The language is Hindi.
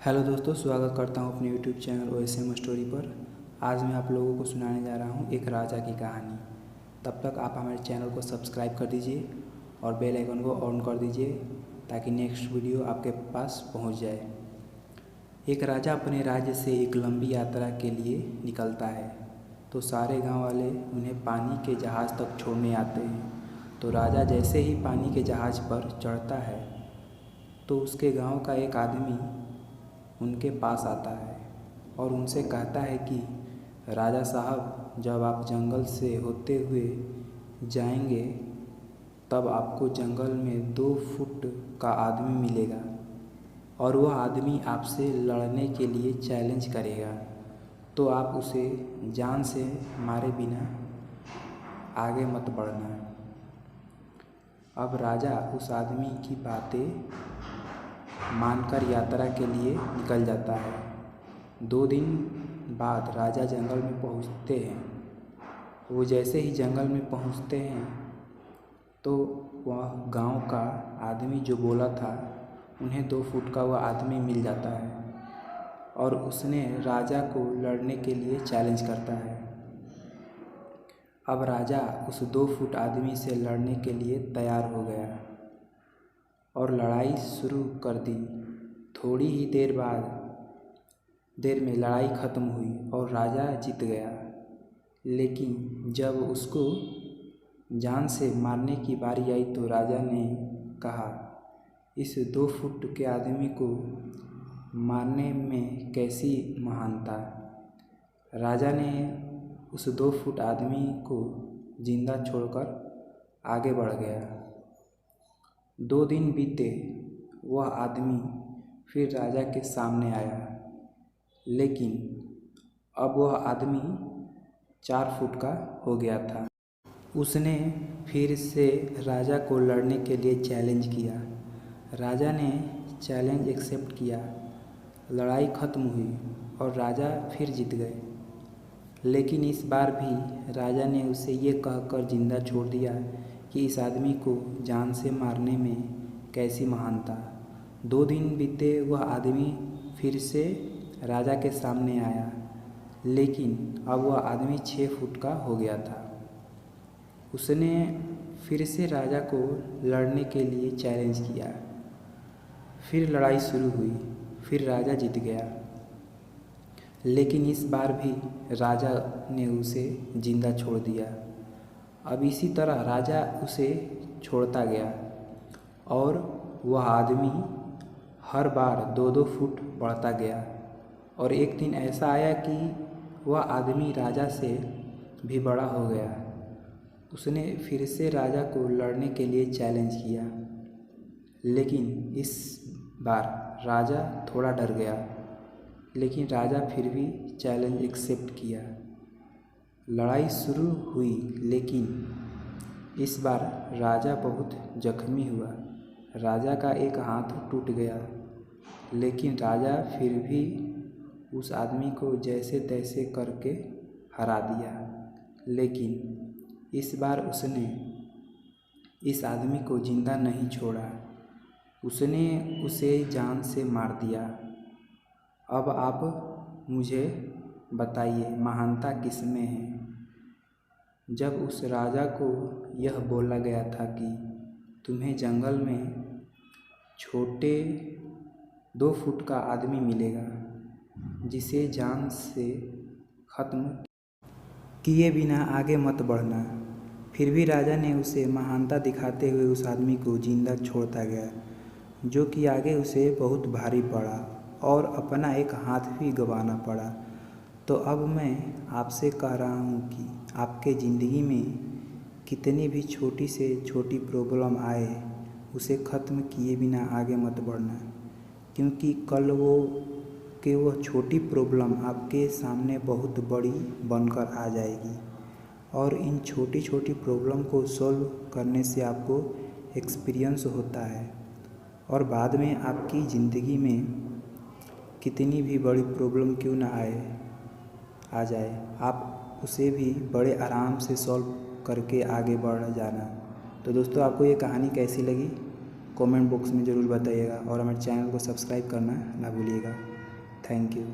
हेलो दोस्तों, स्वागत करता हूं अपने यूट्यूब चैनल OSM स्टोरी पर। आज मैं आप लोगों को सुनाने जा रहा हूं एक राजा की कहानी। तब तक आप हमारे चैनल को सब्सक्राइब कर दीजिए और बेल आइकन को ऑन कर दीजिए ताकि नेक्स्ट वीडियो आपके पास पहुंच जाए। एक राजा अपने राज्य से एक लंबी यात्रा के लिए निकलता है तो सारे गाँव वाले उन्हें पानी के जहाज़ तक छोड़ने आते हैं। तो राजा जैसे ही पानी के जहाज़ पर चढ़ता है तो उसके गांव का एक आदमी उनके पास आता है और उनसे कहता है कि राजा साहब, जब आप जंगल से होते हुए जाएंगे तब आपको जंगल में 2 फुट का आदमी मिलेगा और वह आदमी आपसे लड़ने के लिए चैलेंज करेगा, तो आप उसे जान से मारे बिना आगे मत बढ़ना। अब राजा उस आदमी की बातें मानकर यात्रा के लिए निकल जाता है। 2 दिन बाद राजा जंगल में पहुंचते हैं। वो जैसे ही जंगल में पहुंचते हैं तो वह गांव का आदमी जो बोला था उन्हें 2 फुट का वह आदमी मिल जाता है और उसने राजा को लड़ने के लिए चैलेंज करता है। अब राजा उस 2 फुट आदमी से लड़ने के लिए तैयार हो गया और लड़ाई शुरू कर दी। थोड़ी ही देर में लड़ाई ख़त्म हुई और राजा जीत गया। लेकिन जब उसको जान से मारने की बारी आई तो राजा ने कहा, इस 2 फुट के आदमी को मारने में कैसी महानता। राजा ने उस 2 फुट आदमी को जिंदा छोड़कर आगे बढ़ गया। 2 दिन बीते, वह आदमी फिर राजा के सामने आया, लेकिन अब वह आदमी 4 फुट का हो गया था। उसने फिर से राजा को लड़ने के लिए चैलेंज किया। राजा ने चैलेंज एक्सेप्ट किया। लड़ाई ख़त्म हुई और राजा फिर जीत गए। लेकिन इस बार भी राजा ने उसे ये कहकर जिंदा छोड़ दिया कि इस आदमी को जान से मारने में कैसी महानता। 2 दिन बीते, वह आदमी फिर से राजा के सामने आया, लेकिन अब वह आदमी 6 फुट का हो गया था। उसने फिर से राजा को लड़ने के लिए चैलेंज किया। फिर लड़ाई शुरू हुई, फिर राजा जीत गया। लेकिन इस बार भी राजा ने उसे जिंदा छोड़ दिया। अब इसी तरह राजा उसे छोड़ता गया और वह आदमी हर बार 2-2 फुट बढ़ता गया और एक दिन ऐसा आया कि वह आदमी राजा से भी बड़ा हो गया। उसने फिर से राजा को लड़ने के लिए चैलेंज किया, लेकिन इस बार राजा थोड़ा डर गया। लेकिन राजा फिर भी चैलेंज एक्सेप्ट किया। लड़ाई शुरू हुई, लेकिन इस बार राजा बहुत जख्मी हुआ। राजा का एक हाथ टूट गया, लेकिन राजा फिर भी उस आदमी को जैसे तैसे करके हरा दिया। लेकिन इस बार उसने इस आदमी को जिंदा नहीं छोड़ा, उसने उसे जान से मार दिया। अब आप मुझे बताइए, महानता किस में है। जब उस राजा को यह बोला गया था कि तुम्हें जंगल में छोटे 2 फुट का आदमी मिलेगा जिसे जान से ख़त्म किए बिना आगे मत बढ़ना, फिर भी राजा ने उसे महानता दिखाते हुए उस आदमी को जिंदा छोड़ता गया, जो कि आगे उसे बहुत भारी पड़ा और अपना एक हाथ भी गंवाना पड़ा। तो अब मैं आपसे कह रहा हूँ कि आपके ज़िंदगी में कितनी भी छोटी से छोटी प्रॉब्लम आए, उसे ख़त्म किए बिना आगे मत बढ़ना, क्योंकि कल वो छोटी प्रॉब्लम आपके सामने बहुत बड़ी बनकर आ जाएगी। और इन छोटी छोटी प्रॉब्लम को सॉल्व करने से आपको एक्सपीरियंस होता है और बाद में आपकी ज़िंदगी में कितनी भी बड़ी प्रॉब्लम क्यों ना आ जाए, आप उसे भी बड़े आराम से सॉल्व करके आगे बढ़ जाना। तो दोस्तों, आपको ये कहानी कैसी लगी कमेंट बॉक्स में ज़रूर बताइएगा और हमारे चैनल को सब्सक्राइब करना ना भूलिएगा। Thank you.